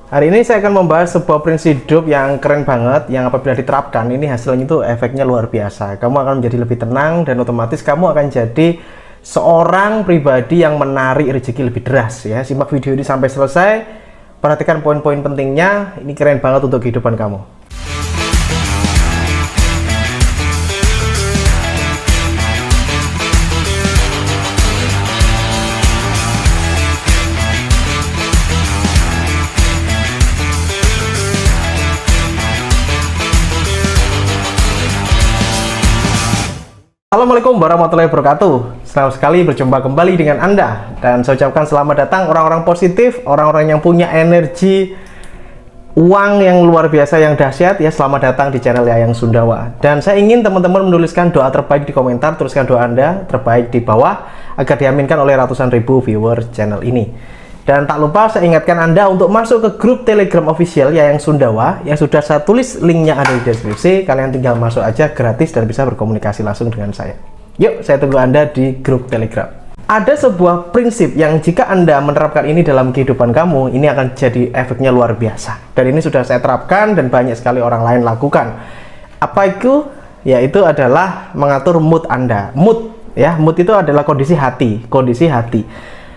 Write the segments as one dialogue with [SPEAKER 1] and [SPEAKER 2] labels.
[SPEAKER 1] Hari ini saya akan membahas sebuah prinsip hidup yang keren banget, yang apabila diterapkan ini hasilnya itu efeknya luar biasa. Kamu akan menjadi lebih tenang dan otomatis kamu akan jadi seorang pribadi yang menarik rezeki lebih deras ya. Simak video ini sampai selesai, perhatikan poin-poin pentingnya, ini keren banget untuk kehidupan kamu. Assalamualaikum warahmatullahi wabarakatuh. Senang sekali berjumpa kembali dengan Anda. Dan saya ucapkan selamat datang orang-orang positif, orang-orang yang punya energi uang yang luar biasa, yang dahsyat ya. Selamat datang di channel Yayang Sundawa. Dan saya ingin teman-teman menuliskan doa terbaik di komentar. Tuliskan doa Anda terbaik di bawah agar diaminkan oleh ratusan ribu viewer channel ini. Dan tak lupa saya ingatkan Anda untuk masuk ke grup Telegram official Yayang Sundawa yang sudah saya tulis, linknya ada di deskripsi. Kalian tinggal masuk aja gratis dan bisa berkomunikasi langsung dengan saya. Yuk, saya tunggu Anda di grup Telegram. Ada sebuah prinsip yang jika Anda menerapkan ini dalam kehidupan kamu, ini akan jadi efeknya luar biasa. Dan ini sudah saya terapkan dan banyak sekali orang lain lakukan. Apa itu? Yaitu adalah mengatur mood Anda. Mood ya, mood itu adalah kondisi hati, kondisi hati.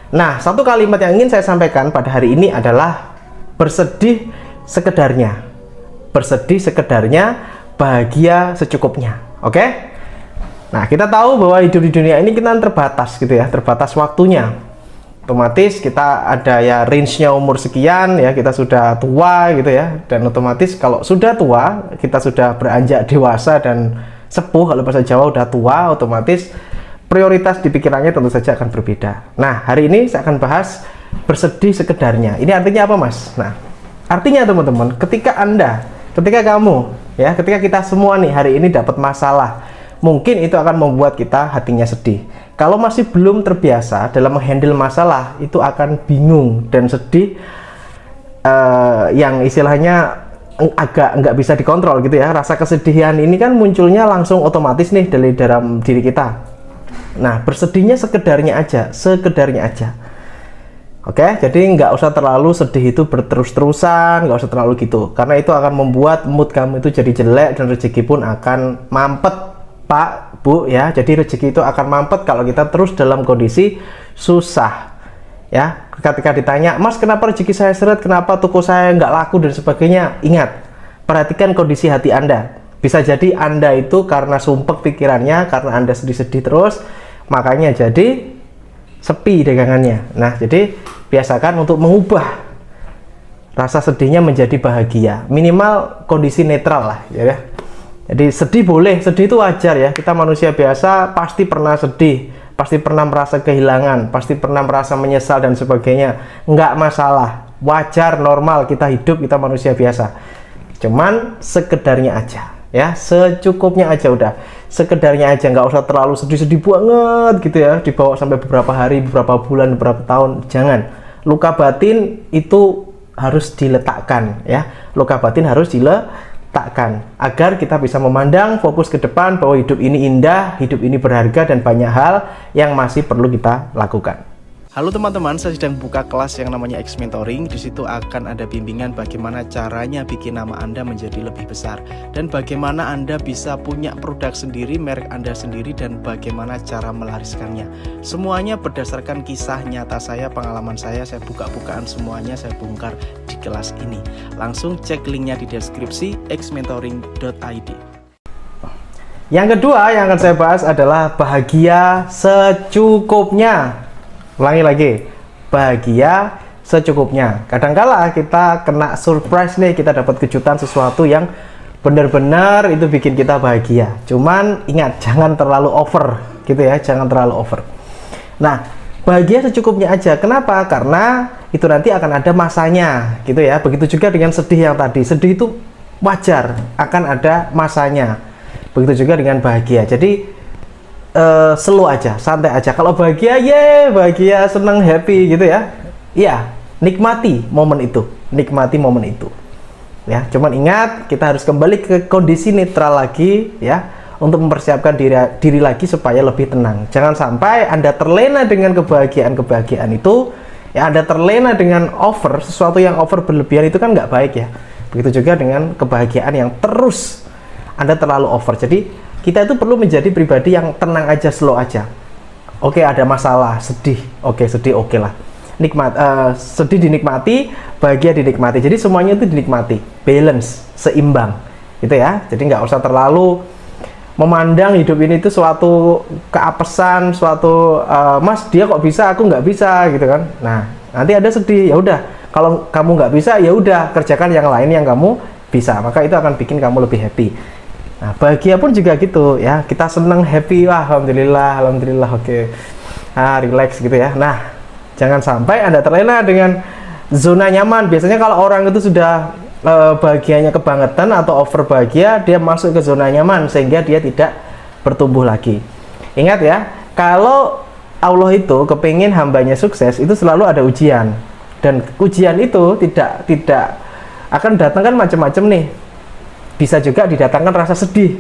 [SPEAKER 1] Nah, satu kalimat yang ingin saya sampaikan pada hari ini adalah bersedih sekedarnya. Bersedih sekedarnya, bahagia secukupnya. Oke? Nah, kita tahu bahwa hidup di dunia ini kita terbatas gitu ya, terbatas waktunya. Otomatis kita ada ya range-nya umur sekian ya, kita sudah tua gitu ya. Dan otomatis kalau sudah tua, kita sudah beranjak dewasa dan sepuh, kalau bahasa Jawa udah tua, otomatis prioritas di pikirannya tentu saja akan berbeda. Nah, hari ini saya akan bahas bersedih sekedarnya. Ini artinya apa, Mas? Nah, artinya teman-teman, ketika kamu, ya, ketika kita semua nih hari ini dapat masalah, mungkin itu akan membuat kita hatinya sedih. Kalau masih belum terbiasa dalam menghandle masalah, itu akan bingung dan sedih, yang istilahnya agak nggak bisa dikontrol gitu ya. Rasa kesedihan ini kan munculnya langsung otomatis nih dari dalam diri kita. Nah, bersedihnya sekedarnya aja, sekedarnya aja. Oke, jadi nggak usah terlalu sedih itu berterus-terusan, nggak usah terlalu gitu. Karena itu akan membuat mood kamu itu jadi jelek dan rezeki pun akan mampet, Pak, Bu, ya. Jadi rezeki itu akan mampet kalau kita terus dalam kondisi susah. Ya, ketika ditanya, Mas, kenapa rezeki saya seret, kenapa toko saya nggak laku dan sebagainya, ingat, perhatikan kondisi hati Anda. Bisa jadi Anda itu karena sumpek pikirannya, karena Anda sedih-sedih terus, makanya jadi sepi dagangannya. Nah, jadi biasakan untuk mengubah rasa sedihnya menjadi bahagia. Minimal kondisi netral lah, ya. Jadi sedih boleh, sedih itu wajar ya. Kita manusia biasa, pasti pernah sedih, pasti pernah merasa kehilangan, pasti pernah merasa menyesal dan sebagainya. Nggak masalah, wajar, normal, kita hidup, kita manusia biasa. Cuman sekedarnya aja. Ya, secukupnya aja udah, sekedarnya aja, nggak usah terlalu sedih-sedih banget gitu ya, dibawa sampai beberapa hari, beberapa bulan, beberapa tahun. Jangan. Luka batin itu harus diletakkan ya, luka batin harus diletakkan agar kita bisa memandang fokus ke depan bahwa hidup ini indah, hidup ini berharga, dan banyak hal yang masih perlu kita lakukan. Halo teman-teman, saya sedang buka kelas yang namanya X Mentoring. Di situ akan ada bimbingan bagaimana caranya bikin nama Anda menjadi lebih besar, dan bagaimana Anda bisa punya produk sendiri, merek Anda sendiri, dan bagaimana cara melariskannya. Semuanya berdasarkan kisah nyata saya, pengalaman saya buka-bukaan semuanya, saya bongkar di kelas ini. Langsung cek linknya di deskripsi, xmentoring.id. Yang kedua yang akan saya bahas adalah bahagia secukupnya. Ulangi lagi, bahagia secukupnya. Kadangkala kita kena surprise nih, kita dapat kejutan sesuatu yang benar-benar itu bikin kita bahagia. Cuman ingat, jangan terlalu over gitu ya, jangan terlalu over. Nah, bahagia secukupnya aja. Kenapa? Karena itu nanti akan ada masanya gitu ya. Begitu juga dengan sedih yang tadi. Sedih itu wajar, akan ada masanya. Begitu juga dengan bahagia. Jadi slow aja, santai aja. Kalau bahagia, bahagia, seneng, happy gitu ya. Iya, nikmati momen itu, nikmati momen itu. Ya, cuman ingat kita harus kembali ke kondisi netral lagi ya, untuk mempersiapkan diri lagi supaya lebih tenang. Jangan sampai Anda terlena dengan kebahagiaan itu Ya, Anda terlena dengan over, sesuatu yang over berlebihan itu kan nggak baik ya. Begitu juga dengan kebahagiaan yang terus Anda terlalu over. Jadi kita itu perlu menjadi pribadi yang tenang aja, slow aja. Oke, ada masalah, sedih, oke lah. Sedih dinikmati, bahagia dinikmati. Jadi semuanya itu dinikmati, balance, seimbang, gitu ya. Jadi nggak usah terlalu memandang hidup ini itu suatu keapesan, suatu mas dia kok bisa, aku nggak bisa, gitu kan. Nah, nanti ada sedih, ya udah. Kalau kamu nggak bisa, ya udah kerjakan yang lain yang kamu bisa. Maka itu akan bikin kamu lebih happy. Nah, bahagia pun juga gitu ya. Kita senang, happy, wah, alhamdulillah, oke. Relax gitu ya. Nah, jangan sampai Anda terlena dengan zona nyaman. Biasanya kalau orang itu sudah bahagianya kebangetan atau over bahagia, dia masuk ke zona nyaman sehingga dia tidak bertumbuh lagi. Ingat ya, kalau Allah itu kepingin hambanya sukses, itu selalu ada ujian. Dan ujian itu tidak akan datangkan macam-macam nih. Bisa juga didatangkan rasa sedih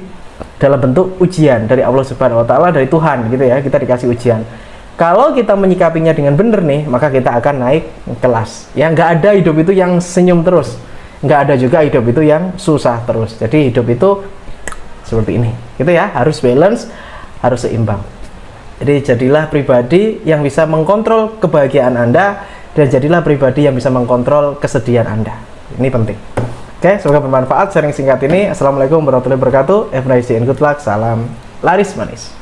[SPEAKER 1] dalam bentuk ujian dari Allah Subhanahu wa taala, dari Tuhan gitu ya. Kita dikasih ujian. Kalau kita menyikapinya dengan benar nih, maka kita akan naik kelas. Ya, nggak ada hidup itu yang senyum terus. Nggak ada juga hidup itu yang susah terus. Jadi hidup itu seperti ini. Gitu ya, harus balance, harus seimbang. Jadi jadilah pribadi yang bisa mengkontrol kebahagiaan Anda, dan jadilah pribadi yang bisa mengkontrol kesedihan Anda. Ini penting. Oke, semoga bermanfaat sharing singkat ini. Assalamualaikum warahmatullahi wabarakatuh. Have a nice day and good luck. Salam laris manis.